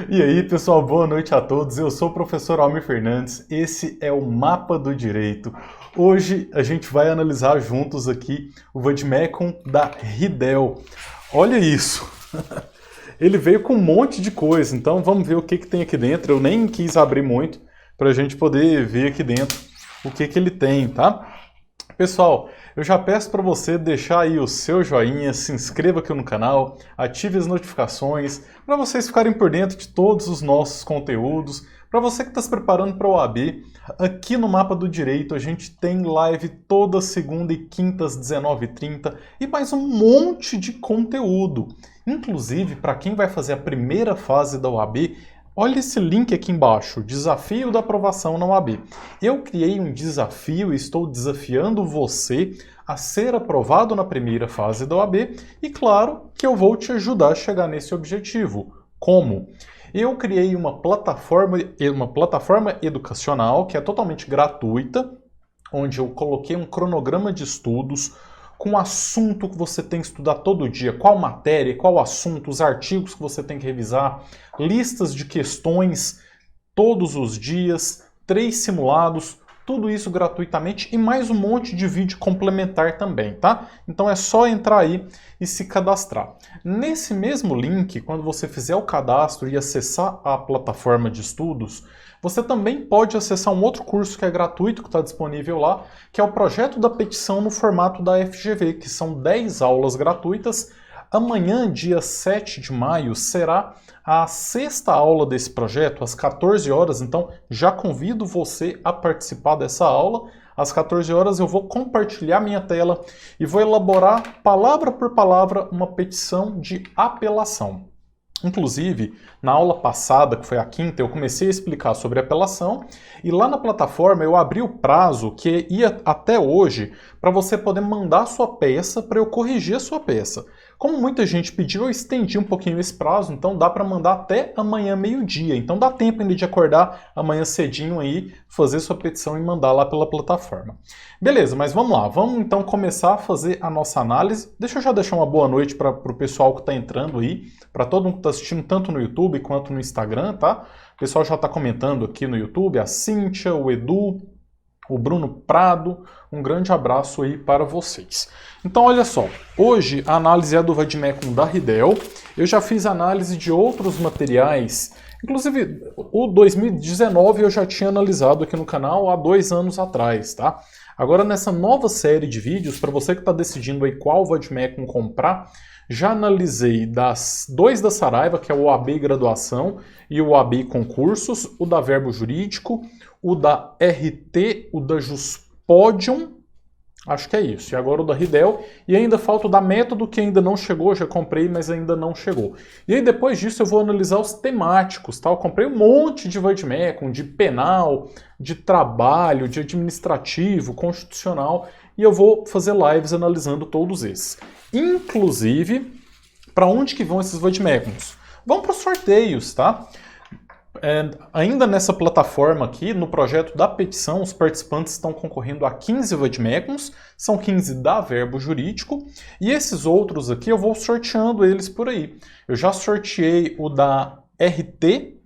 E aí, pessoal, boa noite a todos. Eu sou o professor Almir Fernandes. Esse é o Mapa do Direito. Hoje a gente vai analisar juntos aqui o Vademecum da Ridel. Olha isso! Ele veio com um monte de coisa, então vamos ver o que tem aqui dentro. Eu nem quis abrir muito para a gente poder ver aqui dentro o que ele tem, tá? Pessoal, eu já peço para você deixar aí o seu joinha, se inscreva aqui no canal, ative as notificações, para vocês ficarem por dentro de todos os nossos conteúdos. Para você que está se preparando para a OAB, aqui no Mapa do Direito a gente tem live toda segunda e quinta às 19h30 e mais um monte de conteúdo. Inclusive, para quem vai fazer a primeira fase da OAB, olha esse link aqui embaixo, Desafio da Aprovação na OAB. Eu criei um desafio e estou desafiando você a ser aprovado na primeira fase da OAB e claro que eu vou te ajudar a chegar nesse objetivo. Como? Eu criei uma plataforma educacional que é totalmente gratuita, onde eu coloquei um cronograma de estudos com o assunto que você tem que estudar todo dia, qual matéria, qual assunto, os artigos que você tem que revisar, listas de questões todos os dias, 3 simulados, tudo isso gratuitamente e mais um monte de vídeo complementar também, tá? Então é só entrar aí e se cadastrar. Nesse mesmo link, quando você fizer o cadastro e acessar a plataforma de estudos, você também pode acessar um outro curso que é gratuito, que está disponível lá, que é o Projeto da Petição no formato da FGV, que são 10 aulas gratuitas. Amanhã, dia 7 de maio, será a 6ª aula desse projeto, às 14 horas, então já convido você a participar dessa aula. Às 14 horas eu vou compartilhar minha tela e vou elaborar, palavra por palavra, uma petição de apelação. Inclusive, na aula passada, que foi a 5ª, eu comecei a explicar sobre apelação e lá na plataforma eu abri o prazo que ia até hoje para você poder mandar a sua peça para eu corrigir a sua peça. Como muita gente pediu, eu estendi um pouquinho esse prazo, então dá para mandar até amanhã meio-dia. Então dá tempo ainda de acordar amanhã cedinho aí, fazer sua petição e mandar lá pela plataforma. Beleza, mas vamos lá. Vamos então começar a fazer a nossa análise. Deixa eu já deixar uma boa noite para o pessoal que está entrando aí, para todo mundo que está assistindo tanto no YouTube quanto no Instagram, tá? O pessoal já está comentando aqui no YouTube, a Cíntia, o Edu, o Bruno Prado, um grande abraço aí para vocês. Então olha só, hoje a análise é do Vademecum da Ridel, eu já fiz análise de outros materiais, inclusive o 2019 eu já tinha analisado aqui no canal há 2 anos atrás, tá? Agora nessa nova série de vídeos, para você que está decidindo aí qual Vademecum comprar, já analisei 2 da Saraiva, que é o OAB Graduação e o OAB Concursos, o da Verbo Jurídico, o da RT, o da Juspodium, acho que é isso, e agora o da Ridel, e ainda falta o da Método, que ainda não chegou, já comprei, mas ainda não chegou. E aí depois disso eu vou analisar os temáticos, tá? Eu comprei um monte de Vademecum, de penal, de trabalho, de administrativo, constitucional, e eu vou fazer lives analisando todos esses. Inclusive, para onde que vão esses Vademecums? Vão para os sorteios, tá? Ainda nessa plataforma aqui, no projeto da petição, os participantes estão concorrendo a 15 Vademecums, são 15 da Verbo Jurídico, e esses outros aqui eu vou sorteando eles por aí. Eu já sorteei o da RT,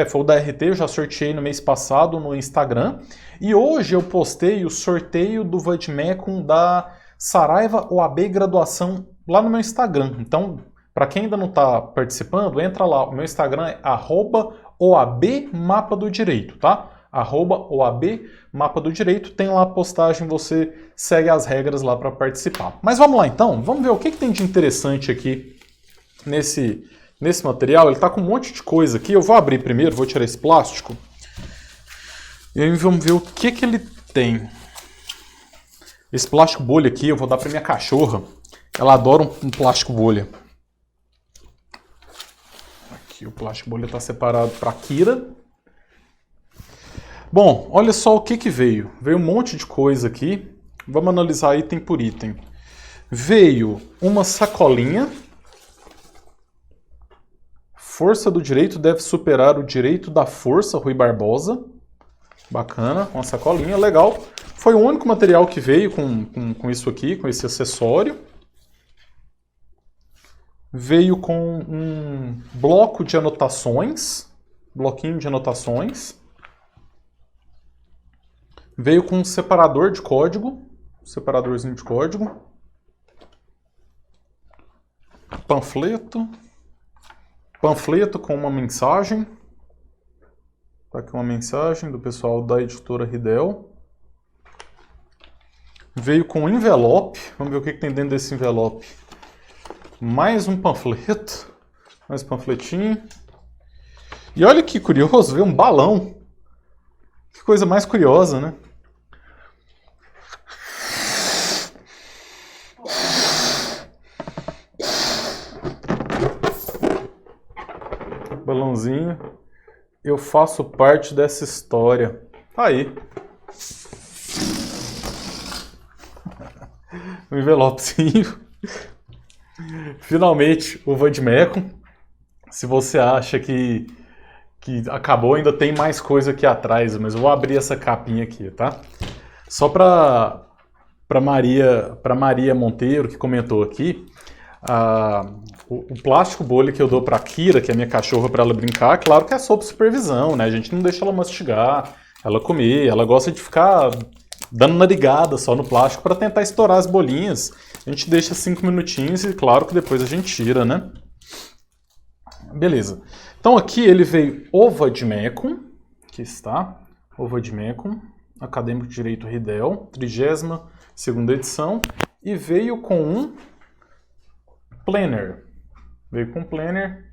foi o da RT, eu já sorteei no mês passado no Instagram, e hoje eu postei o sorteio do Vademecum da Saraiva OAB Graduação lá no meu Instagram. Então, para quem ainda não está participando, entra lá. O meu Instagram é @OABMapaDoDireito, tá? @OABMapaDoDireito. Tem lá a postagem, você segue as regras lá para participar. Mas vamos lá então, vamos ver o que tem de interessante aqui nesse material. Ele está com um monte de coisa aqui. Eu vou abrir primeiro, vou tirar esse plástico. E aí vamos ver o que ele tem. Esse plástico bolha aqui eu vou dar para minha cachorra. Ela adora um plástico bolha. Aqui o plástico bolha está separado para a Kira. Bom, olha só o que veio. Veio um monte de coisa aqui. Vamos analisar item por item. Veio uma sacolinha. Força do direito deve superar o direito da força, Rui Barbosa. Bacana, uma sacolinha, legal. Foi o único material que veio com isso aqui, com esse acessório. veio com um bloco de anotações, bloquinho de anotações, veio com um separador de código, separadorzinho de código, panfleto com uma mensagem, tá aqui uma mensagem do pessoal da editora Riddell, veio com envelope, vamos ver o que tem dentro desse envelope, mais um panfleto, mais um panfletinho, e olha que curioso, veio um balão, que coisa mais curiosa, né? Balãozinho, eu faço parte dessa história. Tá aí. Um envelopezinho. Finalmente, o Vademecum. Se você acha que acabou, ainda tem mais coisa aqui atrás, mas eu vou abrir essa capinha aqui, tá? Só para Maria Monteiro, que comentou aqui, o plástico bolha que eu dou para a Kira, que é a minha cachorra, para ela brincar, claro que é sob supervisão, né? A gente não deixa ela mastigar, ela comer, ela gosta de ficar dando narigada só no plástico para tentar estourar as bolinhas. A gente deixa 5 minutinhos e claro que depois a gente tira, né? Beleza. Então aqui ele veio o Vademecum, aqui está, o Vademecum, Acadêmico de Direito Riddell, 32ª edição, e veio com um planner. Veio com um planner.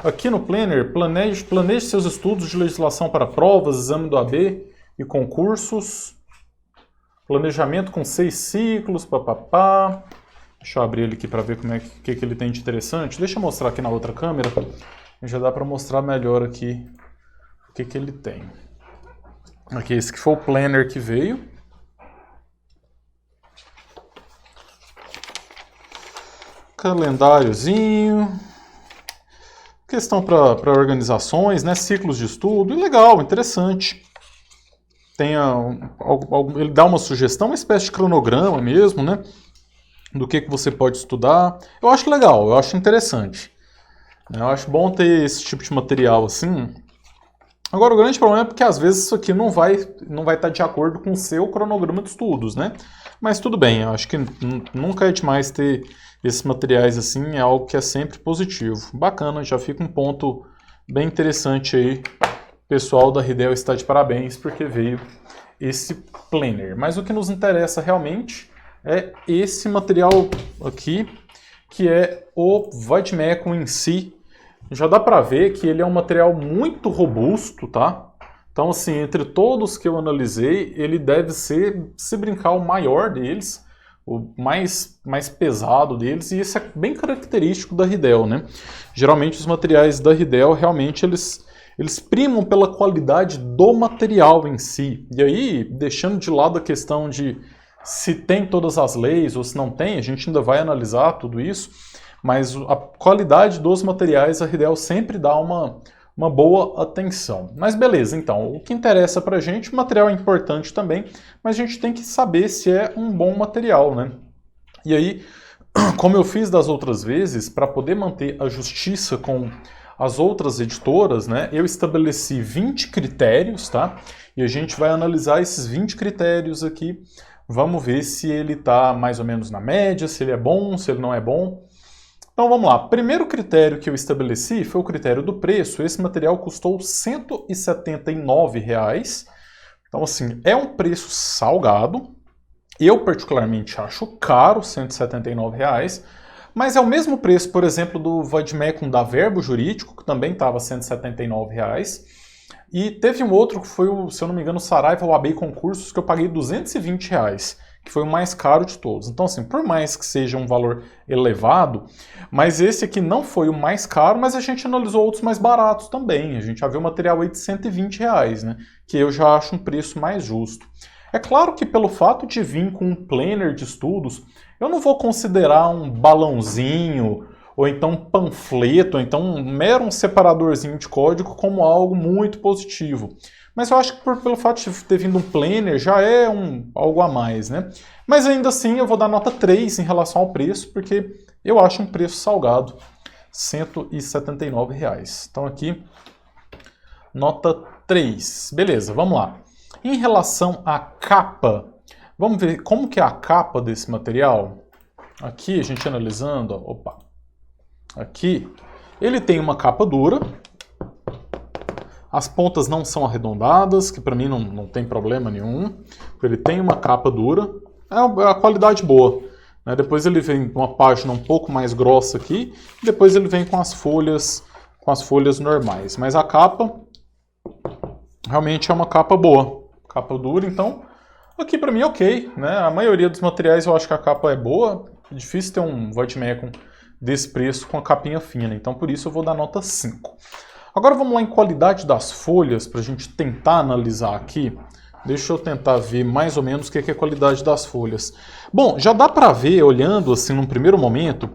Aqui no planner, planeje seus estudos de legislação para provas, exame do AB e concursos. Planejamento com 6 ciclos, papapá. Deixa eu abrir ele aqui para ver como que ele tem de interessante. Deixa eu mostrar aqui na outra câmera. Já dá para mostrar melhor aqui o que ele tem. Aqui, esse que foi o planner que veio. Calendáriozinho. Questão para organizações, né? Ciclos de estudo. E legal, interessante. Ele dá uma sugestão, uma espécie de cronograma mesmo, né? Do que você pode estudar. Eu acho legal, eu acho interessante. Eu acho bom ter esse tipo de material assim. Agora, o grande problema é porque às vezes isso aqui não vai estar de acordo com o seu cronograma de estudos, né? Mas tudo bem, eu acho que nunca é demais ter esses materiais assim, é algo que é sempre positivo. Bacana, já fica um ponto bem interessante aí. O pessoal da Riddell está de parabéns porque veio esse planner. Mas o que nos interessa realmente é esse material aqui, que é o Vademecum em si. Já dá para ver que ele é um material muito robusto, tá? Então, assim, entre todos que eu analisei, ele deve ser, se brincar, o maior deles, o mais pesado deles, e isso é bem característico da Riddell, né? Geralmente os materiais da Riddell, realmente, eles primam pela qualidade do material em si. E aí, deixando de lado a questão de se tem todas as leis ou se não tem, a gente ainda vai analisar tudo isso, mas a qualidade dos materiais, a Riddell sempre dá uma boa atenção. Mas beleza, então, o que interessa pra gente, o material é importante também, mas a gente tem que saber se é um bom material, né? E aí, como eu fiz das outras vezes, para poder manter a justiça com as outras editoras, né, eu estabeleci 20 critérios, tá? E a gente vai analisar esses 20 critérios aqui. Vamos ver se ele está mais ou menos na média, se ele é bom, se ele não é bom. Então vamos lá. Primeiro critério que eu estabeleci foi o critério do preço. Esse material custou R$ 179. Então, assim, é um preço salgado. Eu, particularmente, acho caro, R$ 179. Mas é o mesmo preço, por exemplo, do Vademecum da Verbo Jurídico, que também estava R$ 179. E teve um outro que foi, se eu não me engano, o Saraiva AB Concursos, que eu paguei R$ 220, que foi o mais caro de todos. Então, assim, por mais que seja um valor elevado, mas esse aqui não foi o mais caro, mas a gente analisou outros mais baratos também. A gente já viu material aí de R$ 120, né? Que eu já acho um preço mais justo. É claro que pelo fato de vir com um planner de estudos, eu não vou considerar um balãozinho, ou então um panfleto, ou então um mero separadorzinho de código como algo muito positivo. Mas eu acho que pelo fato de ter vindo um planner já é algo a mais, né? Mas ainda assim eu vou dar nota 3 em relação ao preço, porque eu acho um preço salgado. R$179. Então aqui, nota 3. Beleza, vamos lá. Em relação à capa, vamos ver como que é a capa desse material. Aqui, a gente analisando, opa, aqui, ele tem uma capa dura. As pontas não são arredondadas, que para mim não tem problema nenhum. Ele tem uma capa dura, é a qualidade boa. Né? Depois ele vem com uma página um pouco mais grossa aqui, e depois ele vem com as folhas normais. Mas a capa realmente é uma capa boa, capa dura, então aqui para mim é ok. Né? A maioria dos materiais eu acho que a capa é boa, é difícil ter um Vademecum desse preço com a capinha fina, então por isso eu vou dar nota 5. Agora vamos lá em qualidade das folhas, para a gente tentar analisar aqui. Deixa eu tentar ver mais ou menos o que é a qualidade das folhas. Bom, já dá para ver, olhando assim num primeiro momento,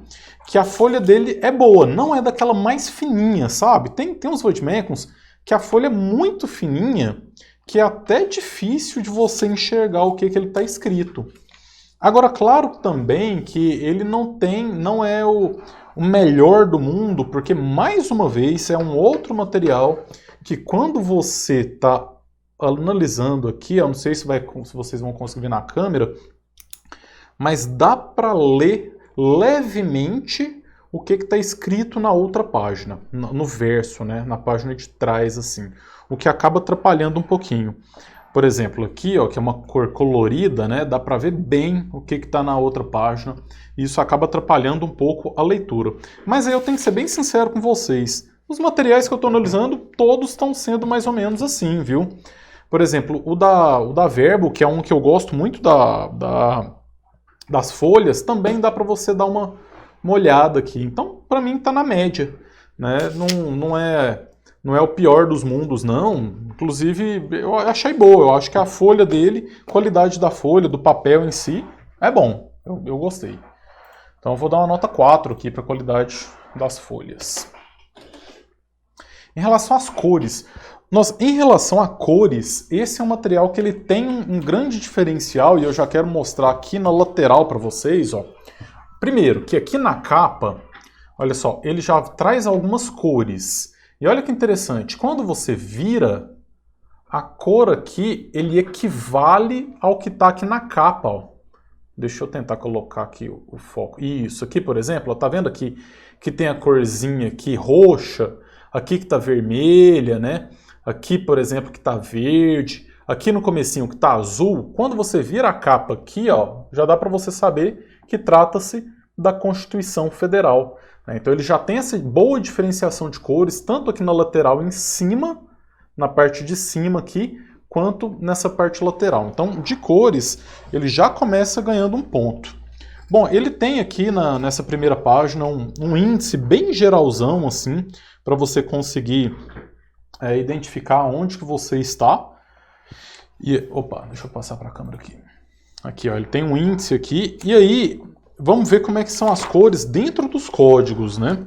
que a folha dele é boa, não é daquela mais fininha, sabe? Tem uns Vademecums que a folha é muito fininha, que é até difícil de você enxergar o que ele está escrito. Agora, claro também que ele não é o melhor do mundo, porque, mais uma vez, é um outro material que quando você está analisando aqui, eu não sei se vocês vão conseguir ver na câmera, mas dá para ler levemente o que está escrito na outra página, no verso, né, na página de trás, assim, o que acaba atrapalhando um pouquinho. Por exemplo, aqui, ó, que é uma cor colorida, né, dá para ver bem o que está na outra página, e isso acaba atrapalhando um pouco a leitura. Mas aí eu tenho que ser bem sincero com vocês, os materiais que eu estou analisando, todos estão sendo mais ou menos assim, viu? Por exemplo, o da Verbo, que é um que eu gosto muito das folhas, também dá para você dar uma olhada aqui. Então, para mim, está na média, né? Não é o pior dos mundos, não. Inclusive, eu achei boa. Eu acho que a folha dele, qualidade da folha, do papel em si, é bom. Eu gostei. Então, eu vou dar uma nota 4 aqui para a qualidade das folhas. Em relação às cores, em relação a cores, esse é um material que ele tem um grande diferencial e eu já quero mostrar aqui na lateral para vocês. Ó. Primeiro, que aqui na capa, olha só, ele já traz algumas cores. E olha que interessante, quando você vira, a cor aqui, ele equivale ao que está aqui na capa. Ó. Deixa eu tentar colocar aqui o foco. Isso, aqui por exemplo, ó, tá vendo aqui que tem a corzinha aqui roxa, aqui que está vermelha, né? Aqui, por exemplo, que está verde, aqui no comecinho que está azul. Quando você vira a capa aqui, ó, já dá para você saber que trata-se da Constituição Federal. Então ele já tem essa boa diferenciação de cores, tanto aqui na lateral em cima, na parte de cima aqui, quanto nessa parte lateral. Então, de cores, ele já começa ganhando um ponto. Bom, ele tem aqui nessa primeira página um índice bem geralzão, assim, para você conseguir identificar onde que você está. E, opa, deixa eu passar para a câmera aqui. Aqui, ó, ele tem um índice aqui, e aí vamos ver como é que são as cores dentro dos códigos, né?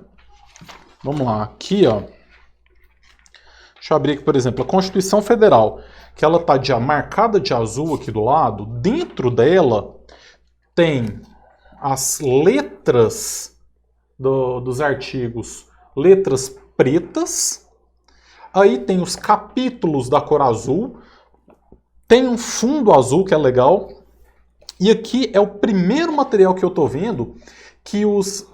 Vamos lá, aqui, ó. Deixa eu abrir aqui, por exemplo, a Constituição Federal, que ela está marcada de azul aqui do lado. Dentro dela tem as letras dos artigos, letras pretas. Aí tem os capítulos da cor azul. Tem um fundo azul que é legal. E aqui é o primeiro material que eu estou vendo que os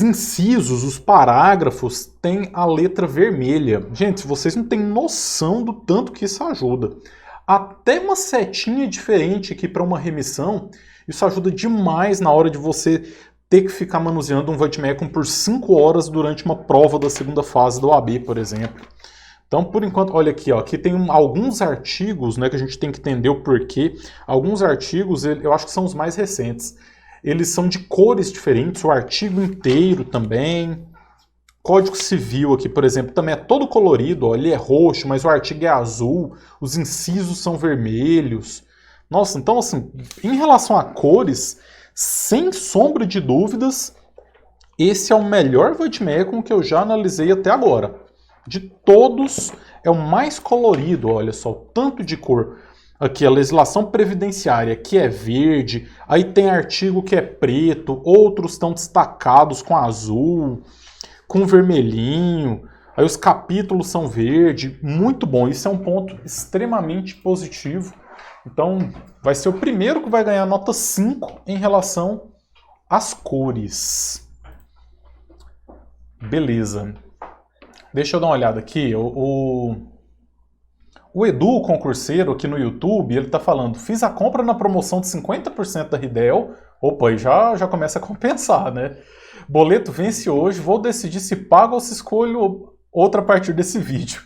incisos, os parágrafos, têm a letra vermelha. Gente, vocês não têm noção do tanto que isso ajuda. Até uma setinha diferente aqui para uma remissão, isso ajuda demais na hora de você ter que ficar manuseando um Vademecum por 5 horas durante uma prova da segunda fase da OAB, por exemplo. Então, por enquanto, olha aqui, ó, aqui tem alguns artigos, né, que a gente tem que entender o porquê. Alguns artigos, eu acho que são os mais recentes. Eles são de cores diferentes, o artigo inteiro também. Código Civil aqui, por exemplo, também é todo colorido, ó, ele é roxo, mas o artigo é azul, os incisos são vermelhos. Nossa, então assim, em relação a cores, sem sombra de dúvidas, esse é o melhor Vademecum que eu já analisei até agora. De todos, é o mais colorido, olha só, o tanto de cor. Aqui, a legislação previdenciária, que é verde, aí tem artigo que é preto, outros estão destacados com azul, com vermelhinho, aí os capítulos são verde, muito bom, isso é um ponto extremamente positivo. Então, vai ser o primeiro que vai ganhar nota 5 em relação às cores. Beleza. Deixa eu dar uma olhada aqui, o Edu, concurseiro, aqui no YouTube, ele tá falando, fiz a compra na promoção de 50% da Ridel. Opa, e já começa a compensar, né? Boleto vence hoje, vou decidir se pago ou se escolho outra a partir desse vídeo.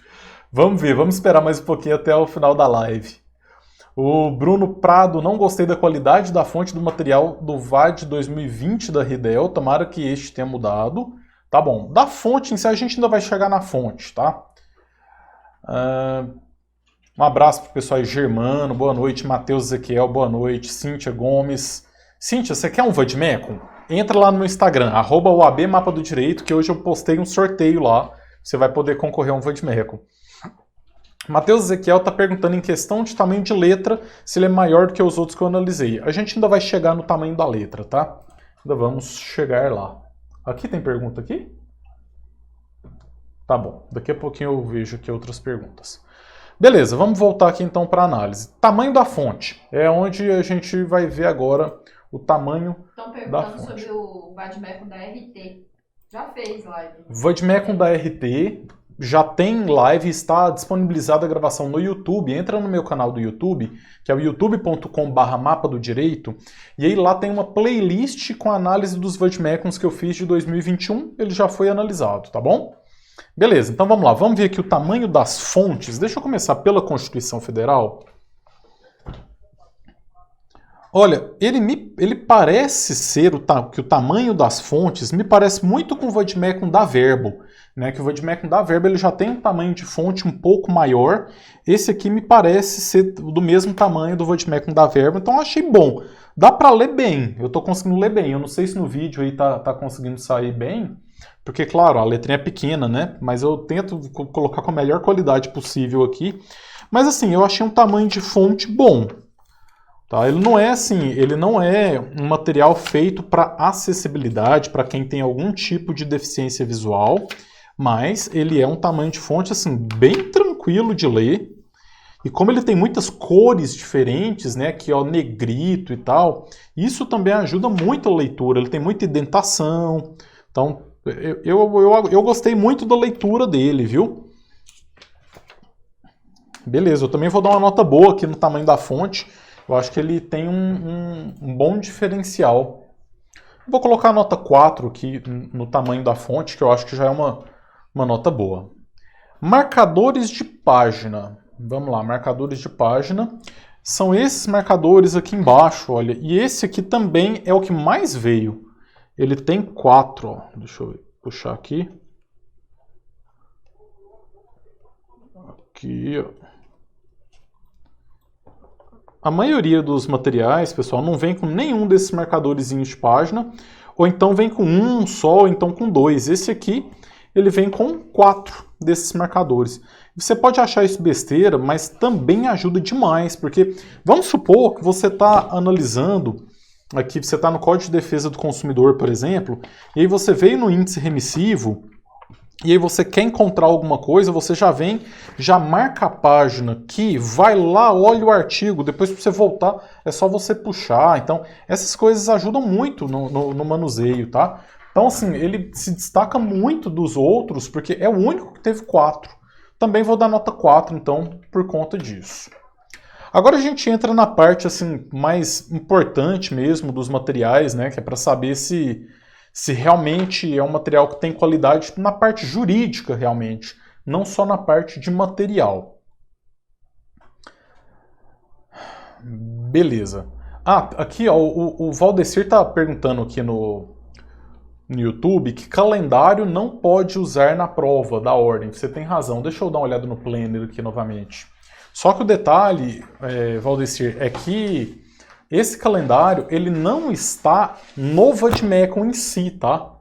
Vamos ver, vamos esperar mais um pouquinho até o final da live. O Bruno Prado, não gostei da qualidade da fonte do material do VAD 2020 da Ridel, tomara que este tenha mudado. Tá bom, da fonte em si a gente ainda vai chegar na fonte, tá? Um abraço pro pessoal aí, Germano, boa noite, Matheus Ezequiel, boa noite, Cíntia Gomes. Cíntia, você quer um Vadmecum? Entra lá no meu Instagram, @OABMapaDoDireito, que hoje eu postei um sorteio lá, você vai poder concorrer a um Vadmecum. Matheus Ezequiel está perguntando em questão de tamanho de letra, se ele é maior do que os outros que eu analisei. A gente ainda vai chegar no tamanho da letra, tá? Ainda vamos chegar lá. Aqui tem pergunta aqui? Tá bom, daqui a pouquinho eu vejo aqui outras perguntas. Beleza, vamos voltar aqui então para a análise. Tamanho da fonte, é onde a gente vai ver agora o tamanho da fonte. Estão perguntando sobre o Vadmecum da RT. Já fez live. Vadmecum da RT já tem live, está disponibilizada a gravação no YouTube. Entra no meu canal do YouTube, que é o youtube.com/mapadodireito, e aí lá tem uma playlist com a análise dos Vadmecuns que eu fiz de 2021, ele já foi analisado, tá bom? Beleza, então vamos lá, vamos ver aqui o tamanho das fontes. Deixa eu começar pela Constituição Federal. Olha, ele parece ser que o tamanho das fontes me parece muito com o Vadmecum da Verbo, né? Que o Vadmecum da Verbo ele já tem um tamanho de fonte um pouco maior. Esse aqui me parece ser do mesmo tamanho do Vadmecum da Verbo, então eu achei bom. Dá para ler bem, eu estou conseguindo ler bem. Eu não sei se no vídeo aí tá conseguindo sair bem, porque, claro, a letrinha é pequena, né? Mas eu tento colocar com a melhor qualidade possível aqui. Mas assim, eu achei um tamanho de fonte bom. Tá? Ele não é um material feito para acessibilidade, para quem tem algum tipo de deficiência visual, mas ele é um tamanho de fonte assim, bem tranquilo de ler. E como ele tem muitas cores diferentes, né, aqui ó, negrito e tal, isso também ajuda muito a leitura. Ele tem muita indentação, então eu gostei muito da leitura dele, viu? Beleza, eu também vou dar uma nota boa aqui no tamanho da fonte. Eu acho que ele tem um bom diferencial. Vou colocar a nota 4 aqui no tamanho da fonte, que eu acho que já é uma nota boa. Marcadores de página. Vamos lá, marcadores de página. São esses marcadores aqui embaixo, olha. E esse aqui também é o que mais veio. Ele tem 4, ó. Deixa eu puxar aqui. Aqui, ó. A maioria dos materiais, pessoal, não vem com nenhum desses marcadorzinhos de página, ou então vem com um só, ou então com 2. Esse aqui, ele vem com 4 desses marcadores. Você pode achar isso besteira, mas também ajuda demais, porque vamos supor que você está analisando, aqui você está no Código de Defesa do Consumidor, por exemplo, e aí você veio no índice remissivo, e aí você quer encontrar alguma coisa, você já vem, já marca a página aqui, vai lá, olha o artigo, depois para você voltar é só você puxar. Então, essas coisas ajudam muito no manuseio, tá? Então, assim, ele se destaca muito dos outros, porque é o único que teve 4. Também vou dar nota 4, então, por conta disso. Agora a gente entra na parte, assim, mais importante mesmo dos materiais, né? Que é para saber se realmente é um material que tem qualidade na parte jurídica, realmente, não só na parte de material. Beleza. Ah, aqui ó, o Valdecir está perguntando aqui no YouTube que calendário não pode usar na prova da ordem. Você tem razão. Deixa eu dar uma olhada no planner aqui novamente. Só que o detalhe, Valdecir, é que esse calendário, ele não está no Vadmecum em si, tá?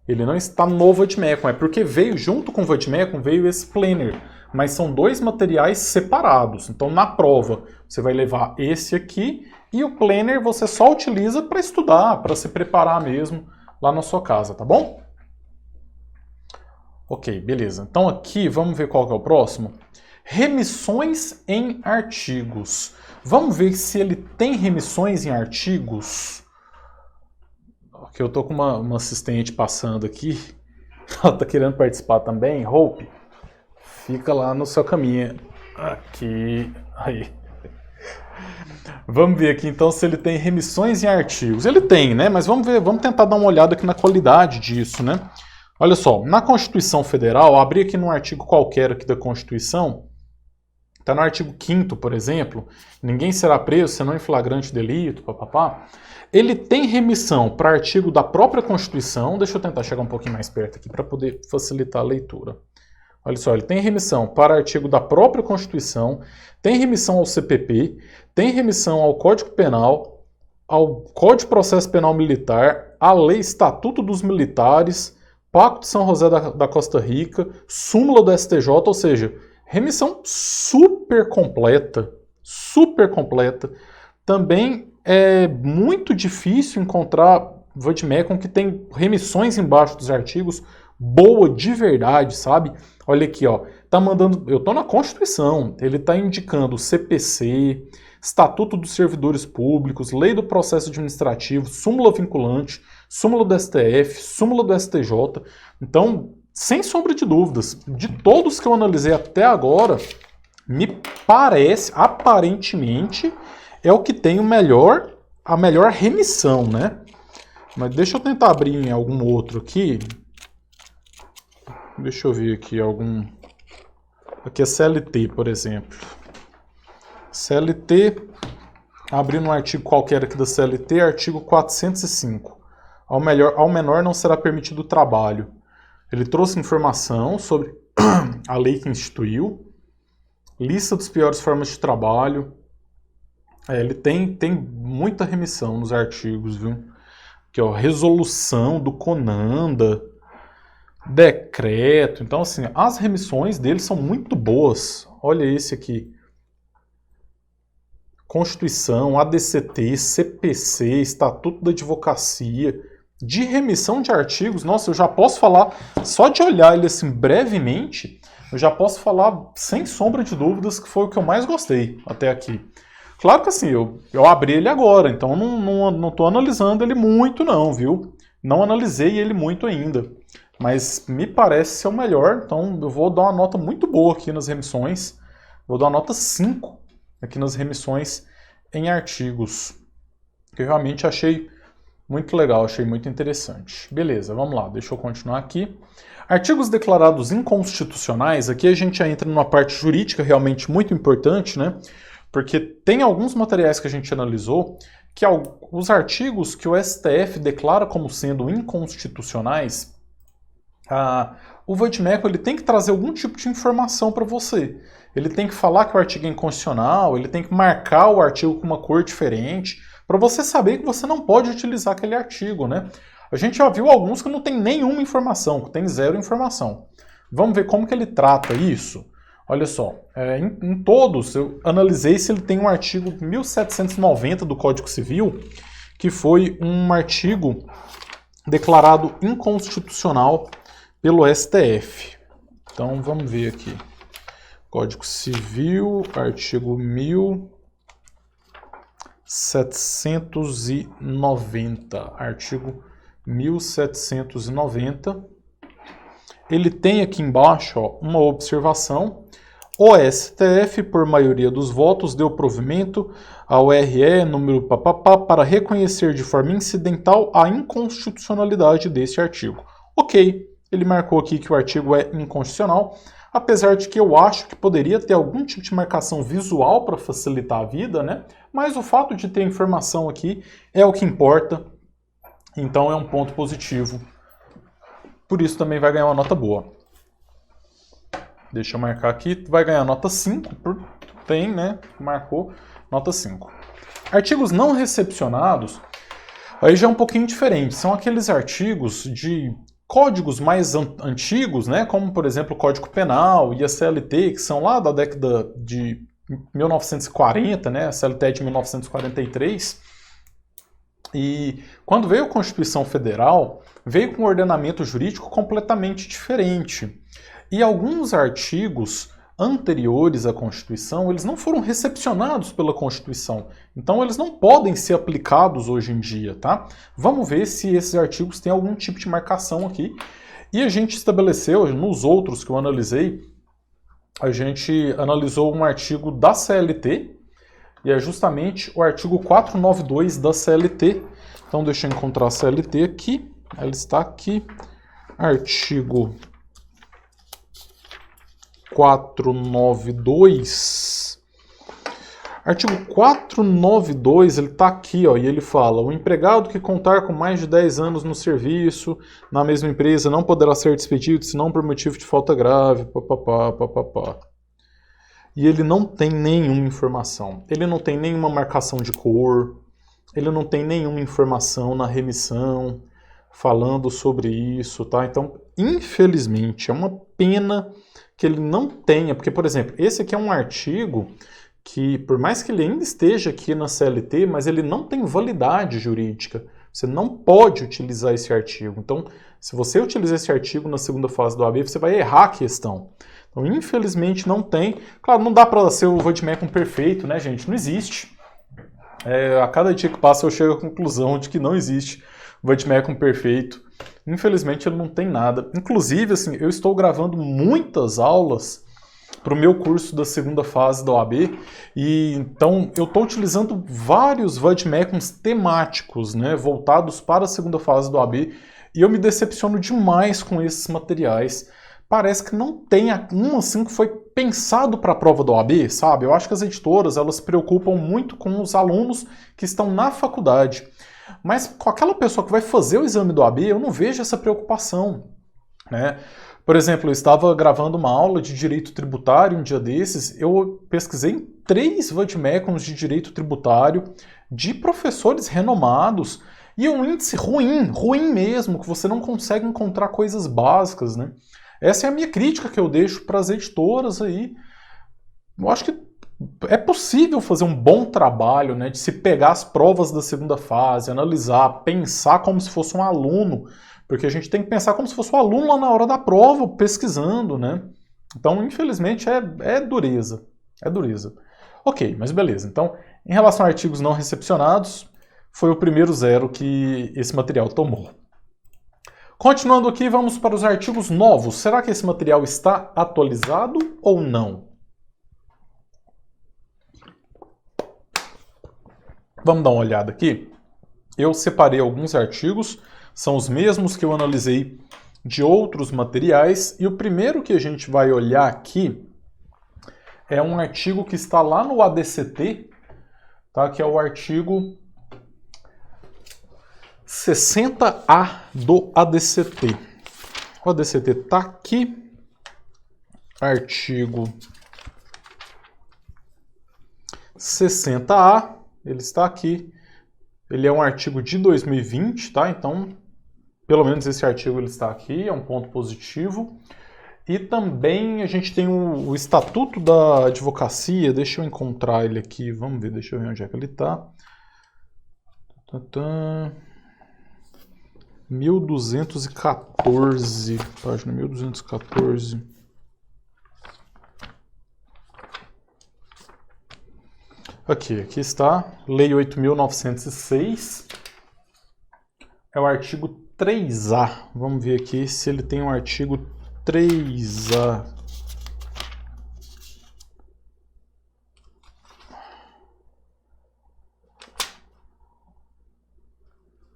Ele não está no Vademecum, é porque veio junto com o Vademecum, veio esse planner. Mas são dois materiais separados. Então, na prova, você vai levar esse aqui e o planner você só utiliza para estudar, para se preparar mesmo lá na sua casa, tá bom? Ok, beleza. Então aqui, vamos ver qual que é o próximo. Remissões em artigos. Vamos ver se ele tem remissões em artigos. Ok, eu tô com uma assistente passando aqui. Ela tá querendo participar também. Hope, fica lá no seu caminho. Aqui, aí. Vamos ver aqui então se ele tem remissões em artigos. Ele tem, né? Mas vamos ver, vamos tentar dar uma olhada aqui na qualidade disso, né? Olha só, na Constituição Federal, abri aqui num artigo qualquer aqui da Constituição, está no artigo 5º, por exemplo, ninguém será preso senão em flagrante delito, papapá. Ele tem remissão para artigo da própria Constituição, deixa eu tentar chegar um pouquinho mais perto aqui para poder facilitar a leitura. Olha só, ele tem remissão para artigo da própria Constituição, tem remissão ao CPP, tem remissão ao Código Penal, ao Código de Processo Penal Militar, à Lei Estatuto dos Militares, Pacto de São José da Costa Rica, súmula do STJ, ou seja, remissão super completa, super completa. Também é muito difícil encontrar Vademecum que tem remissões embaixo dos artigos, boa de verdade, sabe? Olha aqui, ó, tá mandando, eu tô na Constituição, ele tá indicando CPC, Estatuto dos Servidores Públicos, Lei do Processo Administrativo, súmula vinculante, súmula do STF, súmula do STJ. Então, sem sombra de dúvidas, de todos que eu analisei até agora, me parece, aparentemente, é o que tem a melhor remissão, né? Mas deixa eu tentar abrir em algum outro aqui. Deixa eu ver aqui algum... Aqui é CLT, por exemplo. CLT, abrindo um artigo qualquer aqui da CLT, artigo 405. Ao menor não será permitido o trabalho. Ele trouxe informação sobre a lei que instituiu, lista das piores formas de trabalho. Ele tem muita remissão nos artigos, viu? Aqui, ó, resolução do CONANDA, decreto. Então, assim, as remissões dele são muito boas. Olha esse aqui. Constituição, ADCT, CPC, Estatuto da Advocacia. De remissão de artigos, nossa, eu já posso falar, só de olhar ele assim brevemente, eu já posso falar sem sombra de dúvidas que foi o que eu mais gostei até aqui. Claro que assim, eu abri ele agora, então não estou analisando ele muito não, viu? Não analisei ele muito ainda, mas me parece ser o melhor, então eu vou dar uma nota muito boa aqui nas remissões, vou dar uma nota 5 aqui nas remissões em artigos, que eu realmente achei muito legal, achei muito interessante. Beleza, vamos lá, deixa eu continuar aqui. Artigos declarados inconstitucionais, aqui a gente já entra numa parte jurídica realmente muito importante, né? Porque tem alguns materiais que a gente analisou que os artigos que o STF declara como sendo inconstitucionais, o Vademecum ele tem que trazer algum tipo de informação para você. Ele tem que falar que o artigo é inconstitucional, ele tem que marcar o artigo com uma cor diferente, para você saber que você não pode utilizar aquele artigo, né? A gente já viu alguns que não tem nenhuma informação, que tem zero informação. Vamos ver como que ele trata isso? Olha só, em todos eu analisei se ele tem um artigo 1790 do Código Civil, que foi um artigo declarado inconstitucional pelo STF. Então vamos ver aqui. Código Civil, artigo 1790, artigo 1790. Ele tem aqui embaixo, ó, uma observação. O STF, por maioria dos votos, deu provimento ao RE número papapá para reconhecer de forma incidental a inconstitucionalidade deste artigo. Ok, ele marcou aqui que o artigo é inconstitucional, apesar de que eu acho que poderia ter algum tipo de marcação visual para facilitar a vida, né? Mas o fato de ter informação aqui é o que importa, então é um ponto positivo. Por isso também vai ganhar uma nota boa. Deixa eu marcar aqui, vai ganhar nota 5, tem, né? Marcou, nota 5. Artigos não recepcionados, aí já é um pouquinho diferente. São aqueles artigos de Códigos mais antigos, né, como por exemplo o Código Penal e a CLT, que são lá da década de 1940, né, a CLT é de 1943, e quando veio a Constituição Federal, veio com um ordenamento jurídico completamente diferente. E alguns artigos anteriores à Constituição, eles não foram recepcionados pela Constituição. Então, eles não podem ser aplicados hoje em dia, tá? Vamos ver se esses artigos têm algum tipo de marcação aqui. E a gente estabeleceu, nos outros que eu analisei, a gente analisou um artigo da CLT, e é justamente o artigo 492 da CLT. Então, deixa eu encontrar a CLT aqui. Ela está aqui. Artigo 492. Artigo 492, ele está aqui, ó, e ele fala: o empregado que contar com mais de 10 anos no serviço, na mesma empresa, não poderá ser despedido, senão por motivo de falta grave, papapá, papapá. E ele não tem nenhuma informação. Ele não tem nenhuma marcação de cor, ele não tem nenhuma informação na remissão falando sobre isso, tá? Então, infelizmente, é uma pena que ele não tenha, porque, por exemplo, esse aqui é um artigo que, por mais que ele ainda esteja aqui na CLT, mas ele não tem validade jurídica. Você não pode utilizar esse artigo. Então, se você utilizar esse artigo na segunda fase do OAB, você vai errar a questão. Então, infelizmente, não tem. Claro, não dá para ser o vademecum perfeito, né, gente? Não existe. A cada dia que passa, eu chego à conclusão de que não existe o vademecum perfeito. Infelizmente, ele não tem nada. Inclusive, assim, eu estou gravando muitas aulas para o meu curso da segunda fase da OAB, e então eu estou utilizando vários vademecums temáticos, né, voltados para a segunda fase da OAB, e eu me decepciono demais com esses materiais. Parece que não tem um assim que foi pensado para a prova da OAB, sabe? Eu acho que as editoras, elas se preocupam muito com os alunos que estão na faculdade. Mas com aquela pessoa que vai fazer o exame do OAB, eu não vejo essa preocupação, né? Por exemplo, eu estava gravando uma aula de direito tributário um dia desses, eu pesquisei em 3 vademecums de direito tributário de professores renomados, e é um índice ruim mesmo, que você não consegue encontrar coisas básicas, né? Essa é a minha crítica que eu deixo para as editoras aí. Eu acho que é possível fazer um bom trabalho, né, de se pegar as provas da segunda fase, analisar, pensar como se fosse um aluno, porque a gente tem que pensar como se fosse um aluno lá na hora da prova, pesquisando, né? Então, infelizmente, é dureza. É dureza. Ok, mas beleza. Então, em relação a artigos não recepcionados, foi o primeiro 0 que esse material tomou. Continuando aqui, vamos para os artigos novos. Será que esse material está atualizado ou não? Vamos dar uma olhada aqui. Eu separei alguns artigos, são os mesmos que eu analisei de outros materiais, e o primeiro que a gente vai olhar aqui é um artigo que está lá no ADCT, tá? Que é o artigo 60A do ADCT. O ADCT está aqui, artigo 60A, ele está aqui. Ele é um artigo de 2020, tá? Então, pelo menos esse artigo ele está aqui, é um ponto positivo. E também a gente tem o Estatuto da Advocacia, deixa eu encontrar ele aqui, vamos ver, deixa eu ver onde é que ele está. 1214, página 1214. Aqui está, Lei 8.906, é o artigo 3A. Vamos ver aqui se ele tem um artigo 3A.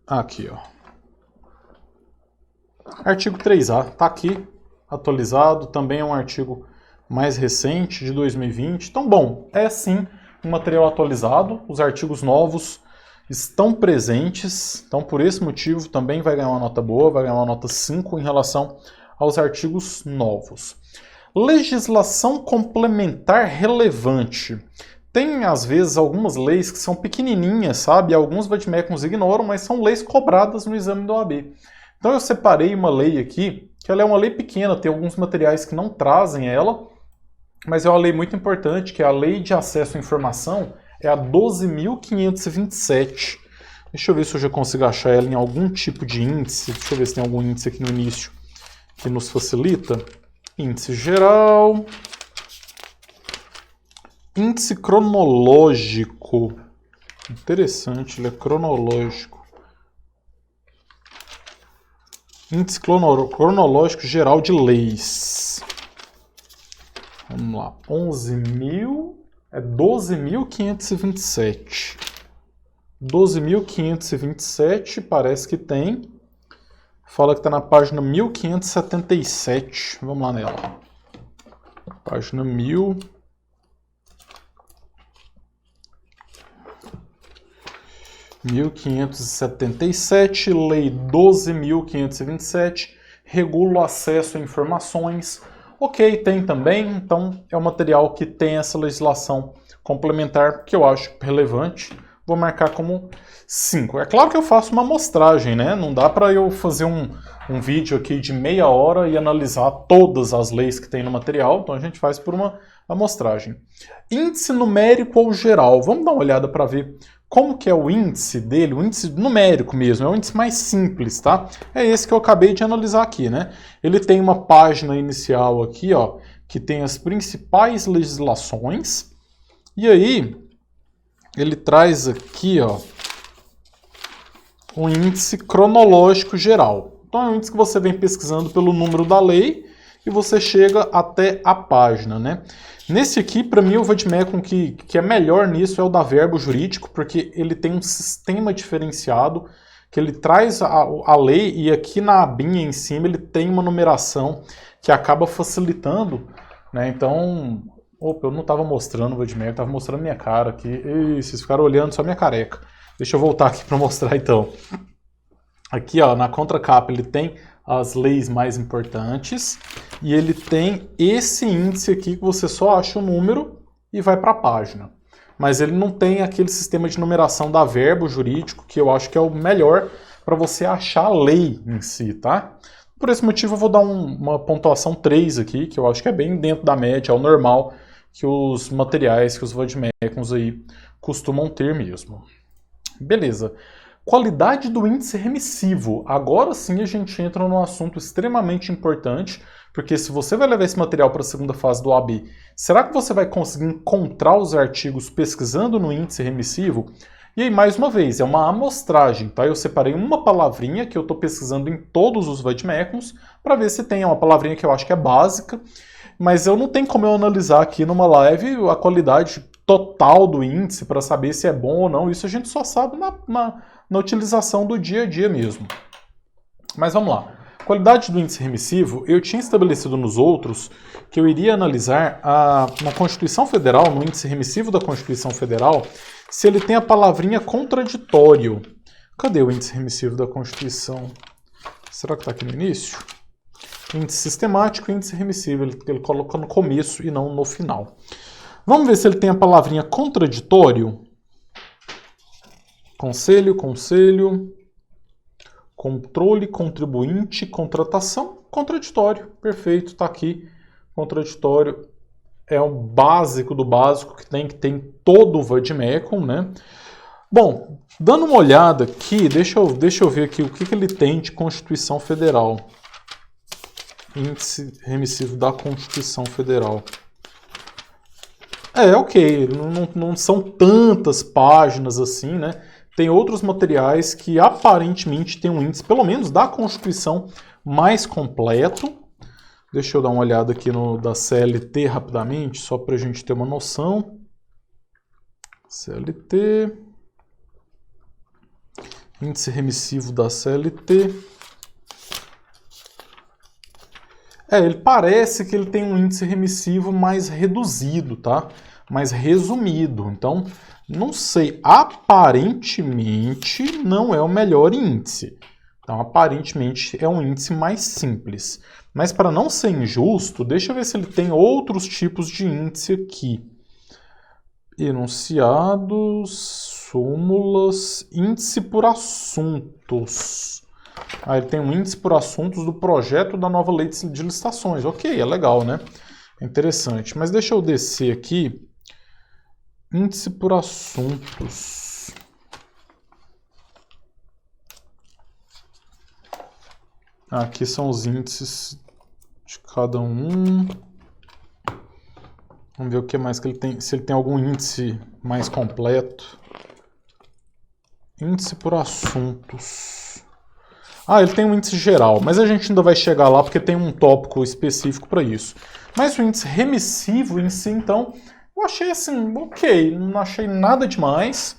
Aqui, ó. Artigo 3A, tá aqui, atualizado, também é um artigo mais recente, de 2020. Então, bom, é sim um material atualizado, os artigos novos estão presentes, então por esse motivo também vai ganhar uma nota boa, vai ganhar uma nota 5 em relação aos artigos novos. Legislação complementar relevante. Tem, às vezes, algumas leis que são pequenininhas, sabe? Alguns vademecums ignoram, mas são leis cobradas no exame da OAB. Então eu separei uma lei aqui, que ela é uma lei pequena, tem alguns materiais que não trazem ela, mas é uma lei muito importante, que é a Lei de Acesso à Informação, é a 12.527. Deixa eu ver se eu já consigo achar ela em algum tipo de índice. Deixa eu ver se tem algum índice aqui no início que nos facilita. Índice geral. Índice cronológico. Interessante, ele é cronológico. Índice cronológico geral de leis. Vamos lá. 11.000 é 12.527. 12.527 parece que tem. Fala que está na página 1577. Vamos lá nela. Página 1577, Lei 12.527, regula o acesso a informações. Ok, tem também, então é um material que tem essa legislação complementar que eu acho relevante. Vou marcar como 5. É claro que eu faço uma amostragem, né? Não dá para eu fazer um vídeo aqui de meia hora e analisar todas as leis que tem no material, então a gente faz por uma amostragem. Índice numérico ou geral. Vamos dar uma olhada para ver como que é o índice dele, o índice numérico mesmo, é o índice mais simples, tá? É esse que eu acabei de analisar aqui, né? Ele tem uma página inicial aqui, ó, que tem as principais legislações, e aí ele traz aqui, ó, um índice cronológico geral. Então é um índice que você vem pesquisando pelo número da lei e você chega até a página, né? Nesse aqui, para mim, o Vademecum que é melhor nisso é o da Verbo Jurídico, porque ele tem um sistema diferenciado, que ele traz a lei e aqui na abinha em cima ele tem uma numeração que acaba facilitando, né? Então, opa, eu não estava mostrando o Vademecum, estava mostrando minha cara aqui. E vocês ficaram olhando só minha careca. Deixa eu voltar aqui para mostrar então. Aqui, ó, na contracapa ele tem as leis mais importantes e ele tem esse índice aqui que você só acha o número e vai para a página. Mas ele não tem aquele sistema de numeração da Verbo Jurídico, que eu acho que é o melhor para você achar a lei em si, tá? Por esse motivo eu vou dar uma pontuação 3 aqui, que eu acho que é bem dentro da média, é o normal que os materiais, que os Vademecums aí costumam ter mesmo. Beleza. Qualidade do índice remissivo. Agora sim a gente entra num assunto extremamente importante, porque se você vai levar esse material para a segunda fase do AB, será que você vai conseguir encontrar os artigos pesquisando no índice remissivo? E aí, mais uma vez, é uma amostragem, tá? Eu separei uma palavrinha que eu estou pesquisando em todos os Vademecums para ver se tem uma palavrinha que eu acho que é básica, mas eu não tenho como eu analisar aqui numa live a qualidade total do índice para saber se é bom ou não. Isso a gente só sabe na utilização do dia a dia mesmo. Mas vamos lá. Qualidade do índice remissivo, eu tinha estabelecido nos outros que eu iria analisar na Constituição Federal, no índice remissivo da Constituição Federal, se ele tem a palavrinha contraditório. Cadê o índice remissivo da Constituição? Será que está aqui no início? Índice sistemático e índice remissivo, ele coloca no começo e não no final. Vamos ver se ele tem a palavrinha contraditório. Conselho, controle, contribuinte, contratação, contraditório. Perfeito, está aqui. Contraditório é o básico do básico que tem em todo o Vademecum, né? Bom, dando uma olhada aqui, deixa eu ver aqui o que ele tem de Constituição Federal. Índice remissivo da Constituição Federal. Ok, não são tantas páginas assim, né? Tem outros materiais que aparentemente têm um índice, pelo menos da Constituição, mais completo. Deixa eu dar uma olhada aqui no da CLT rapidamente, só para a gente ter uma noção. CLT. Índice remissivo da CLT. Ele parece que ele tem um índice remissivo mais reduzido, tá? Mais resumido. Então, não sei, aparentemente não é o melhor índice. Então, aparentemente é um índice mais simples. Mas para não ser injusto, deixa eu ver se ele tem outros tipos de índice aqui. Enunciados, súmulas, índice por assuntos. Ah, ele tem um índice por assuntos do projeto da nova lei de licitações. Ok, é legal, né? É interessante. Mas deixa eu descer aqui. Índice por assuntos. Aqui são os índices de cada um. Vamos ver o que mais que ele tem. Se ele tem algum índice mais completo. Índice por assuntos. Ah, ele tem um índice geral, mas a gente ainda vai chegar lá porque tem um tópico específico para isso. Mas o índice remissivo em si, então, eu achei assim, ok, não achei nada demais.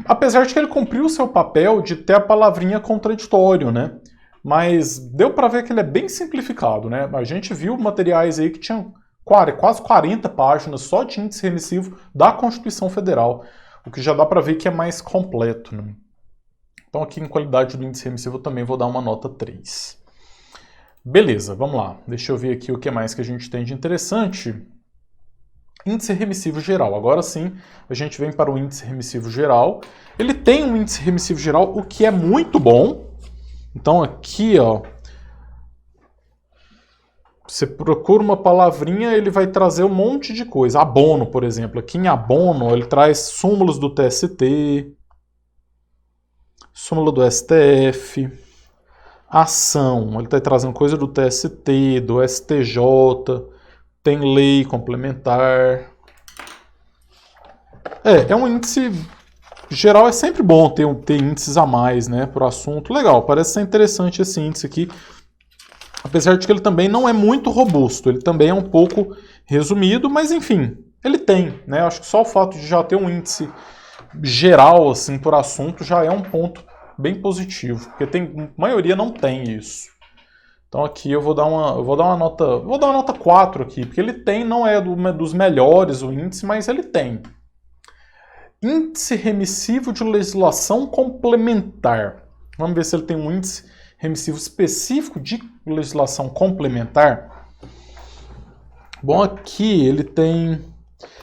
Apesar de que ele cumpriu o seu papel de ter a palavrinha contraditório, né? Mas deu para ver que ele é bem simplificado, né? A gente viu materiais aí que tinham quase 40 páginas só de índice remissivo da Constituição Federal, o que já dá para ver que é mais completo, né? Então aqui em qualidade do índice remissivo eu também vou dar uma nota 3. Beleza, vamos lá. Deixa eu ver aqui o que mais que a gente tem de interessante. Índice remissivo geral. Agora sim, a gente vem para o índice remissivo geral. Ele tem um índice remissivo geral, o que é muito bom. Então aqui, ó, você procura uma palavrinha, ele vai trazer um monte de coisa. Abono, por exemplo. Aqui em abono, ele traz súmulas do TST, súmula do STF, ação. Ele está trazendo coisa do TST, do STJ, tem lei complementar. É um índice geral, é sempre bom ter índices a mais, né, por assunto. Legal, parece ser interessante esse índice aqui. Apesar de que ele também não é muito robusto, ele também é um pouco resumido, mas enfim, ele tem, né? Acho que só o fato de já ter um índice geral, assim, por assunto, já é um ponto bem positivo, porque a maioria não tem isso. Então aqui eu vou dar uma nota 4 aqui, porque ele tem, não é dos melhores o índice, mas ele tem. Índice remissivo de legislação complementar. Vamos ver se ele tem um índice remissivo específico de legislação complementar. Bom, aqui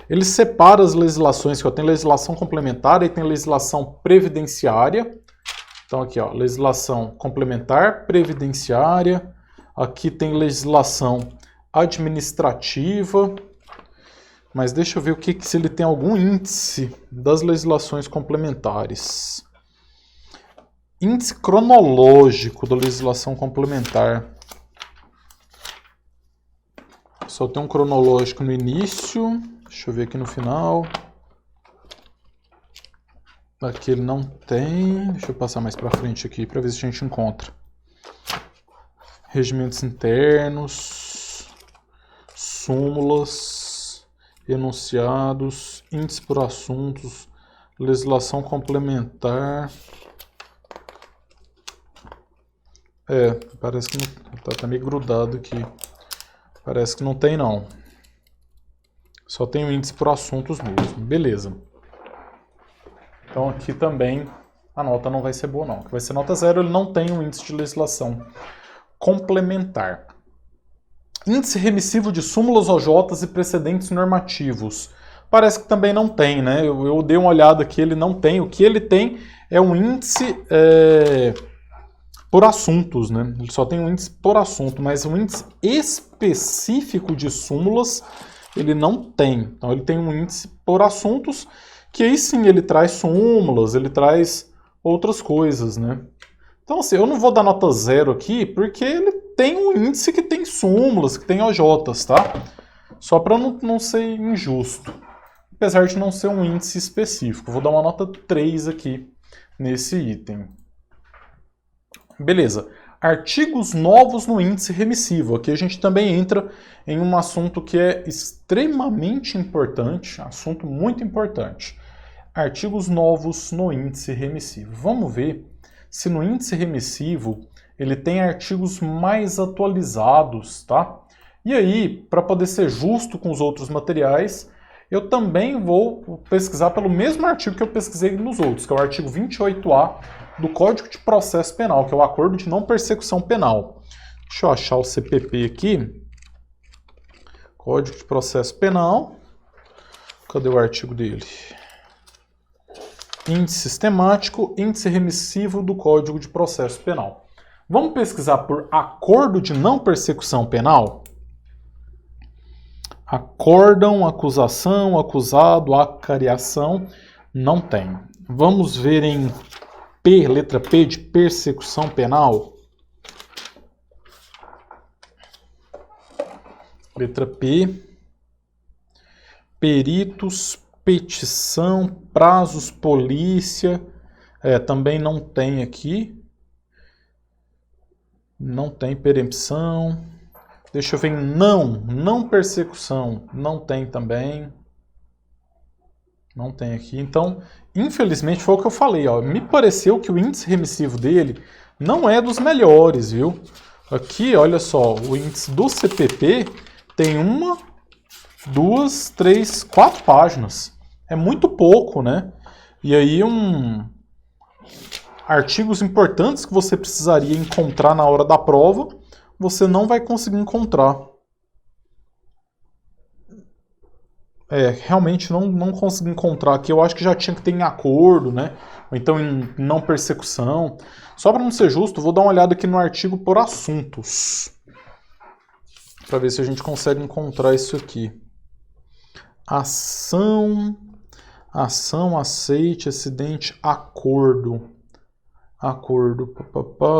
ele separa as legislações, que tem legislação complementar e tem legislação previdenciária. Então aqui, ó, legislação complementar, previdenciária. Aqui tem legislação administrativa. Mas deixa eu ver se ele tem algum índice das legislações complementares. Índice cronológico da legislação complementar. Só tem um cronológico no início. Deixa eu ver aqui no final. Aqui ele não tem. Deixa eu passar mais para frente aqui para ver se a gente encontra. Regimentos internos. Súmulas. Enunciados. Índice por assuntos. Legislação complementar. Parece que não, tá meio grudado aqui. Parece que não tem, não. Só tem o índice por assuntos mesmo. Beleza. Então aqui também a nota não vai ser boa, não. Que vai ser nota 0, ele não tem um índice de legislação complementar. Índice remissivo de súmulas OJs e precedentes normativos. Parece que também não tem, né? Eu dei uma olhada aqui, ele não tem. O que ele tem é um índice por assuntos, né? Ele só tem um índice por assunto, mas um índice específico de súmulas ele não tem. Então ele tem um índice por assuntos, que aí sim ele traz súmulas, ele traz outras coisas, né? Então assim, eu não vou dar nota 0 aqui, porque ele tem um índice que tem súmulas, que tem OJs, tá? Só para não ser injusto. Apesar de não ser um índice específico. Vou dar uma nota 3 aqui nesse item. Beleza. Artigos novos no índice remissivo. Aqui a gente também entra em um assunto que é extremamente importante, assunto muito importante. Artigos novos no índice remissivo. Vamos ver se no índice remissivo ele tem artigos mais atualizados, tá? E aí, para poder ser justo com os outros materiais, eu também vou pesquisar pelo mesmo artigo que eu pesquisei nos outros, que é o artigo 28A do Código de Processo Penal, que é o Acordo de Não Persecução Penal. Deixa eu achar o CPP aqui. Código de Processo Penal. Cadê o artigo dele? índice sistemático, índice remissivo do Código de Processo Penal. Vamos pesquisar por acordo de não persecução penal? Acórdão, acusação, acusado, acariação, não tem. Vamos ver em P, letra P de persecução penal. Letra P. Peritos, petição, prazos, polícia. Também não tem aqui. Não tem perempção. Deixa eu ver em não persecução. Não tem também. Não tem aqui. Então, infelizmente, foi o que eu falei. Ó. Me pareceu que o índice remissivo dele não é dos melhores, viu? Aqui, olha só, o índice do CPP tem 1, 2, 3, 4 páginas. É muito pouco, né? E aí, artigos importantes que você precisaria encontrar na hora da prova, você não vai conseguir encontrar. Realmente não consegui encontrar aqui. Eu acho que já tinha que ter em acordo, né? Ou então em não persecução. Só para não ser justo, vou dar uma olhada aqui no artigo por assuntos. Para ver se a gente consegue encontrar isso aqui. Ação, aceite, acidente, acordo. Acordo,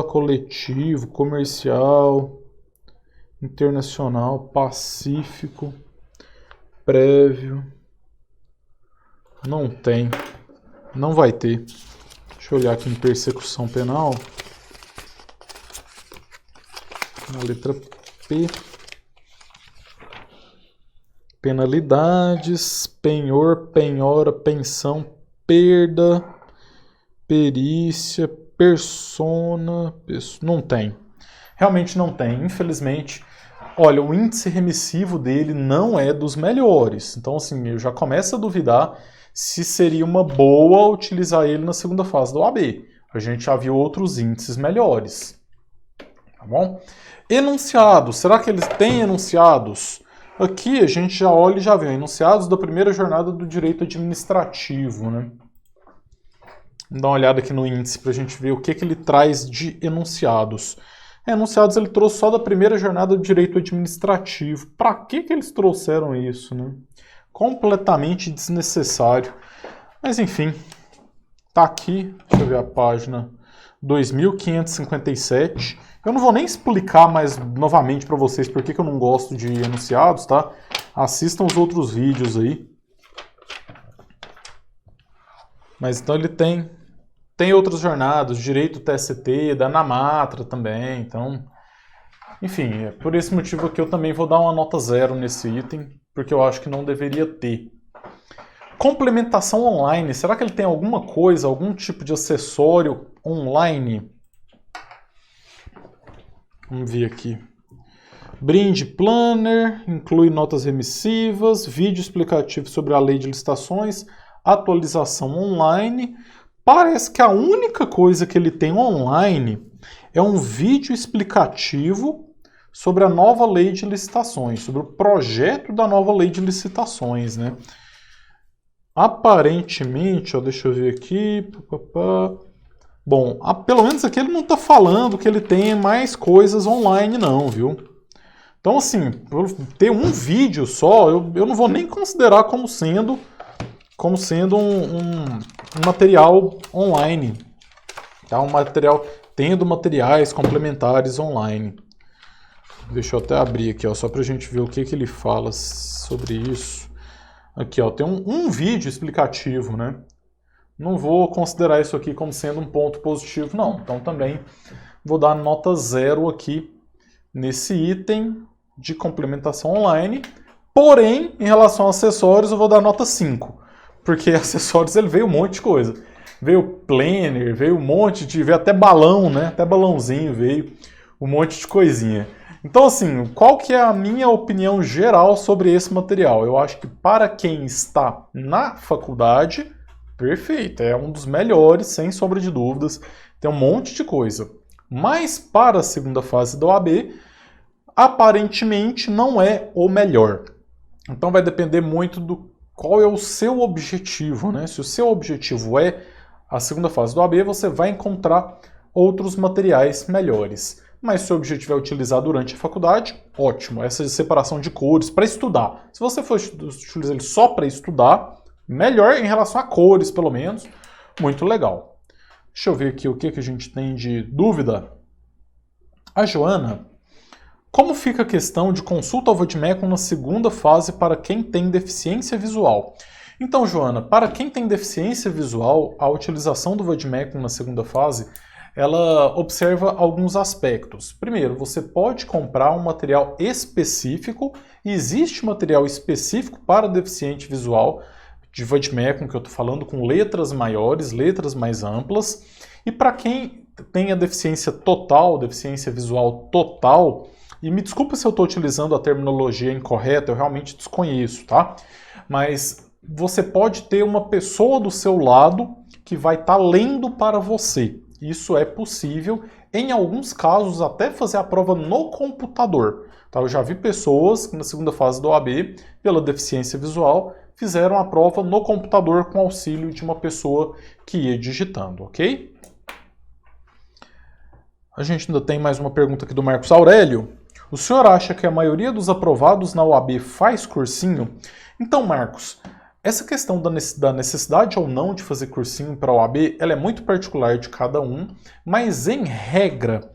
coletivo, comercial, internacional, pacífico, prévio. Não tem. Não vai ter. Deixa eu olhar aqui em persecução penal. Na letra P. Penalidades, penhor, penhora, pensão, perda, perícia, persona. Não tem. Realmente não tem. Infelizmente, olha, o índice remissivo dele não é dos melhores. Então, assim, eu já começo a duvidar se seria uma boa utilizar ele na segunda fase da OAB. A gente já viu outros índices melhores. Tá bom? Enunciados. Será que eles têm enunciados? Aqui a gente já olha e já vê enunciados da primeira jornada do direito administrativo, né? Vamos dar uma olhada aqui no índice para a gente ver o que ele traz de enunciados. Enunciados ele trouxe só da primeira jornada do direito administrativo. Para que eles trouxeram isso, né? Completamente desnecessário. Mas enfim, tá aqui. Deixa eu ver a página 2557. Eu não vou nem explicar mais novamente para vocês por que eu não gosto de enunciados, tá? Assistam os outros vídeos aí. Mas então ele tem outras jornadas, direito TST, da Namatra também, então... Enfim, é por esse motivo que eu também vou dar uma nota 0 nesse item, porque eu acho que não deveria ter. Complementação online, será que ele tem alguma coisa, algum tipo de acessório online? Vamos ver aqui. Brinde Planner, inclui notas remissivas, vídeo explicativo sobre a lei de licitações, atualização online. Parece que a única coisa que ele tem online é um vídeo explicativo sobre a nova lei de licitações, sobre o projeto da nova lei de licitações, né? Aparentemente, ó, deixa eu ver aqui... Bom, pelo menos aqui ele não está falando que ele tem mais coisas online não, viu? Então, assim, por ter um vídeo só, eu não vou nem considerar como sendo um material online. Tá? Um material tendo materiais complementares online. Deixa eu até abrir aqui, ó, só para a gente ver o que ele fala sobre isso. Aqui, ó, tem um vídeo explicativo, né? Não vou considerar isso aqui como sendo um ponto positivo, não. Então também vou dar nota 0 aqui nesse item de complementação online. Porém, em relação a acessórios, eu vou dar nota 5. Porque acessórios ele veio um monte de coisa. Veio planner, veio um monte de... Veio até balão, né? Até balãozinho veio. Um monte de coisinha. Então, assim, qual que é a minha opinião geral sobre esse material? Eu acho que para quem está na faculdade... Perfeito, é um dos melhores, sem sombra de dúvidas, tem um monte de coisa. Mas para a segunda fase da OAB, aparentemente não é o melhor. Então vai depender muito do qual é o seu objetivo, né? Se o seu objetivo é a segunda fase do OAB, você vai encontrar outros materiais melhores. Mas se o objetivo é utilizar durante a faculdade, ótimo. Essa separação de cores para estudar. Se você for utilizar ele só para estudar, melhor em relação a cores, pelo menos. Muito legal. Deixa eu ver aqui o que a gente tem de dúvida. A Joana, como fica a questão de consulta ao Vademecum na segunda fase para quem tem deficiência visual? Então, Joana, para quem tem deficiência visual, a utilização do Vademecum na segunda fase, ela observa alguns aspectos. Primeiro, você pode comprar um material específico, e existe material específico para deficiente visual de Vademecum, que eu estou falando, com letras maiores, letras mais amplas. E para quem tem a deficiência total, deficiência visual total, e me desculpa se eu estou utilizando a terminologia incorreta, eu realmente desconheço, tá? Mas você pode ter uma pessoa do seu lado que vai estar lendo para você. Isso é possível, em alguns casos até fazer a prova no computador. Tá? Eu já vi pessoas que na segunda fase do OAB, pela deficiência visual, fizeram a prova no computador com auxílio de uma pessoa que ia digitando, ok? A gente ainda tem mais uma pergunta aqui do Marcos Aurélio. O senhor acha que a maioria dos aprovados na OAB faz cursinho? Então, Marcos, essa questão da necessidade ou não de fazer cursinho para a OAB, ela é muito particular de cada um, mas em regra,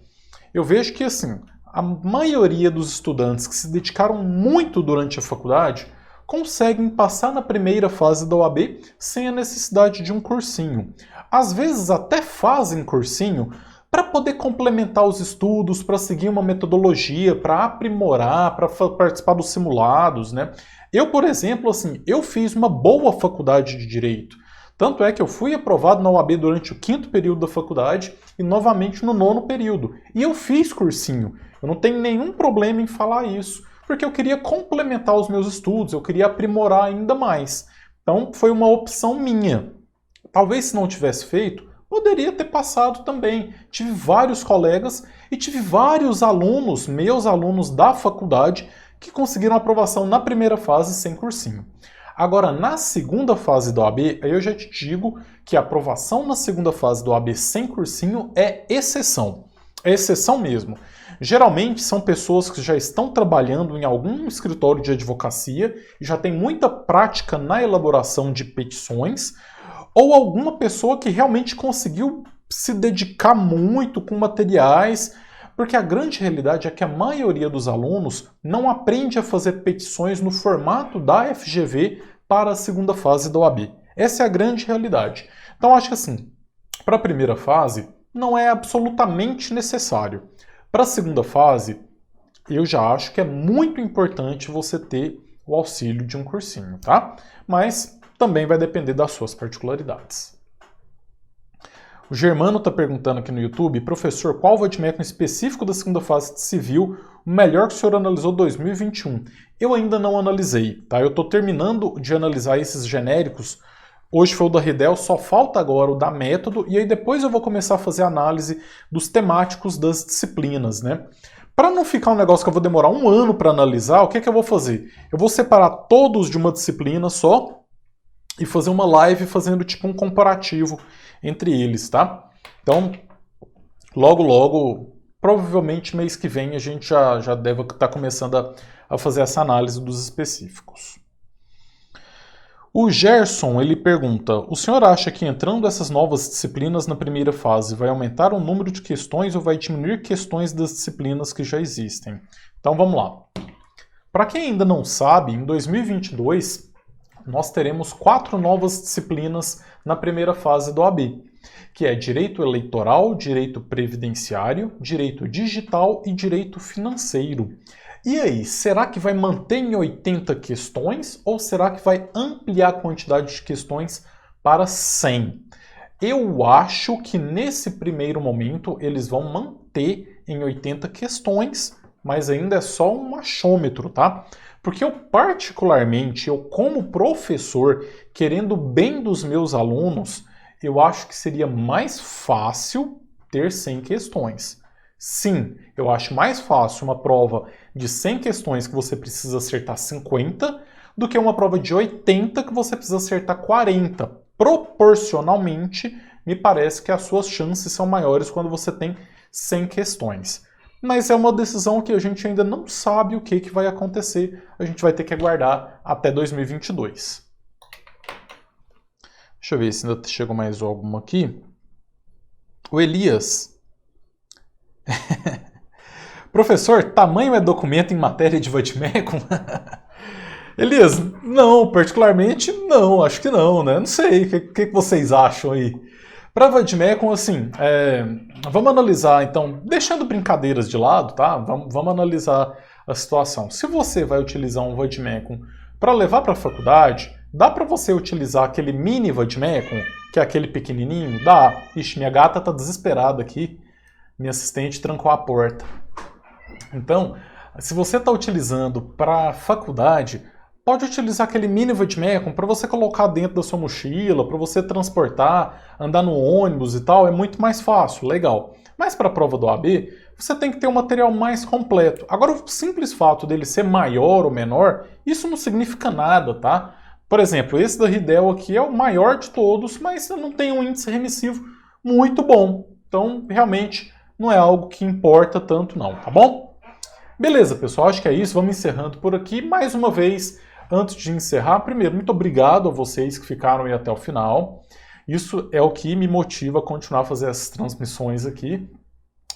eu vejo que assim, a maioria dos estudantes que se dedicaram muito durante a faculdade conseguem passar na primeira fase da OAB sem a necessidade de um cursinho. Às vezes até fazem cursinho para poder complementar os estudos, para seguir uma metodologia, para aprimorar, para participar dos simulados, né? Eu, por exemplo, assim, eu fiz uma boa faculdade de Direito. Tanto é que eu fui aprovado na OAB durante o 5º período da faculdade e novamente no 9º período. E eu fiz cursinho. Eu não tenho nenhum problema em falar isso, porque eu queria complementar os meus estudos, eu queria aprimorar ainda mais. Então, foi uma opção minha. Talvez se não tivesse feito, poderia ter passado também. Tive vários colegas e tive vários alunos, meus alunos da faculdade, que conseguiram aprovação na primeira fase sem cursinho. Agora, na segunda fase do OAB, aí eu já te digo que a aprovação na segunda fase do OAB sem cursinho é exceção. É exceção mesmo. Geralmente são pessoas que já estão trabalhando em algum escritório de advocacia e já tem muita prática na elaboração de petições, ou alguma pessoa que realmente conseguiu se dedicar muito com materiais, porque a grande realidade é que a maioria dos alunos não aprende a fazer petições no formato da FGV para a segunda fase da OAB. Essa é a grande realidade. Então acho que assim, para a primeira fase não é absolutamente necessário. Para a segunda fase, eu já acho que é muito importante você ter o auxílio de um cursinho, tá? Mas também vai depender das suas particularidades. O Germano está perguntando aqui no YouTube, professor, qual Vademecum específico da segunda fase de civil o melhor que o senhor analisou 2021? Eu ainda não analisei, tá? Eu estou terminando de analisar esses genéricos. Hoje foi o da Ridel, só falta agora o da método, e aí depois eu vou começar a fazer análise dos temáticos das disciplinas, né? Para não ficar um negócio que eu vou demorar um ano para analisar, o que é que eu vou fazer? Eu vou separar todos de uma disciplina só e fazer uma live fazendo tipo um comparativo entre eles, tá? Então, logo, provavelmente mês que vem a gente já deve estar começando a fazer essa análise dos específicos. O Gerson, ele pergunta, o senhor acha que entrando essas novas disciplinas na primeira fase vai aumentar o número de questões ou vai diminuir questões das disciplinas que já existem? Então vamos lá. Para quem ainda não sabe, em 2022 nós teremos 4 novas disciplinas na primeira fase do OAB, que é Direito Eleitoral, Direito Previdenciário, Direito Digital e Direito Financeiro. E aí, será que vai manter em 80 questões ou será que vai ampliar a quantidade de questões para 100? Eu acho que nesse primeiro momento eles vão manter em 80 questões, mas ainda é só um achômetro, tá? Porque eu particularmente, eu como professor, querendo o bem dos meus alunos, eu acho que seria mais fácil ter 100 questões. Sim, eu acho mais fácil uma prova de 100 questões que você precisa acertar 50 do que uma prova de 80 que você precisa acertar 40. Proporcionalmente, me parece que as suas chances são maiores quando você tem 100 questões. Mas é uma decisão que a gente ainda não sabe o que vai acontecer. A gente vai ter que aguardar até 2022. Deixa eu ver se ainda chegou mais alguma aqui. O Elias. Professor, tamanho é documento em matéria de vadimécum? Elias, não, particularmente não, acho que não, né? Não sei, o que vocês acham aí? Para vadimécum, assim, vamos analisar, então, deixando brincadeiras de lado, tá? Vamos analisar a situação. Se você vai utilizar um vadimécum para levar para a faculdade, dá para você utilizar aquele mini vadimécum, que é aquele pequenininho? Dá. Ixi, minha gata tá desesperada aqui. Minha assistente trancou a porta. Então, se você está utilizando para faculdade, pode utilizar aquele mini vadimécum para você colocar dentro da sua mochila, para você transportar, andar no ônibus e tal, é muito mais fácil, legal. Mas para a prova do OAB, você tem que ter um material mais completo. Agora, o simples fato dele ser maior ou menor, isso não significa nada, tá? Por exemplo, esse da Riddell aqui é o maior de todos, mas não tem um índice remissivo muito bom. Então, realmente, não é algo que importa tanto não, tá bom? Beleza, pessoal, acho que é isso. Vamos encerrando por aqui. Mais uma vez, antes de encerrar, primeiro, muito obrigado a vocês que ficaram aí até o final. Isso é o que me motiva a continuar a fazer essas transmissões aqui.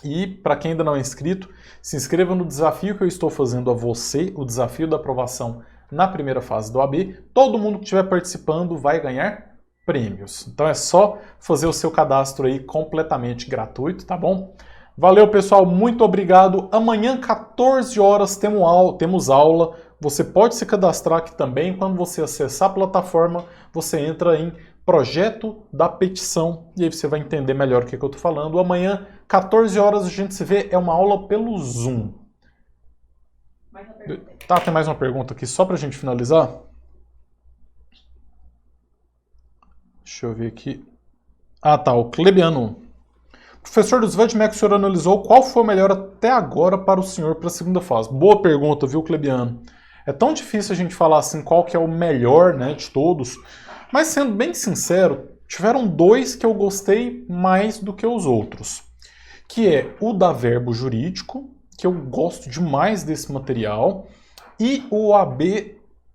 E, para quem ainda não é inscrito, se inscreva no desafio que eu estou fazendo a você, o desafio da aprovação na primeira fase do OAB. Todo mundo que estiver participando vai ganhar prêmios. Então é só fazer o seu cadastro aí completamente gratuito, tá bom? Valeu, pessoal, muito obrigado. Amanhã, 14 horas, temos aula. Você pode se cadastrar aqui também. Quando você acessar a plataforma, você entra em Projeto da Petição e aí você vai entender melhor o que eu estou falando. Amanhã, 14 horas, a gente se vê. É uma aula pelo Zoom. Tá, tem mais uma pergunta aqui só para a gente finalizar? Deixa eu ver aqui. Ah, tá, o Clebiano. Professor dos vadimécum, o senhor analisou qual foi o melhor até agora para o senhor para a segunda fase? Boa pergunta, viu, Clebiano? É tão difícil a gente falar assim qual que é o melhor, né, de todos, mas sendo bem sincero, tiveram dois que eu gostei mais do que os outros, que é o da Verbo Jurídico, que eu gosto demais desse material, e o OAB,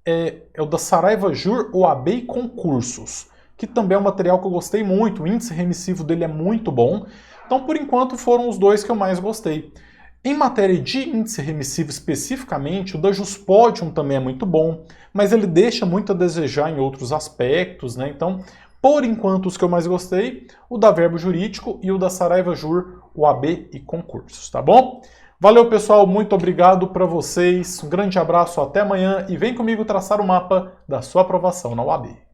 é o da Saraiva Jur, OAB e Concursos, que também é um material que eu gostei muito, o índice remissivo dele é muito bom. Então, por enquanto, foram os dois que eu mais gostei. Em matéria de índice remissivo especificamente, o da Juspodium também é muito bom, mas ele deixa muito a desejar em outros aspectos, né? Então, por enquanto, os que eu mais gostei, o da Verbo Jurídico e o da Saraiva Jur, OAB e Concursos, tá bom? Valeu, pessoal, muito obrigado para vocês, um grande abraço, até amanhã e vem comigo traçar o mapa da sua aprovação na OAB.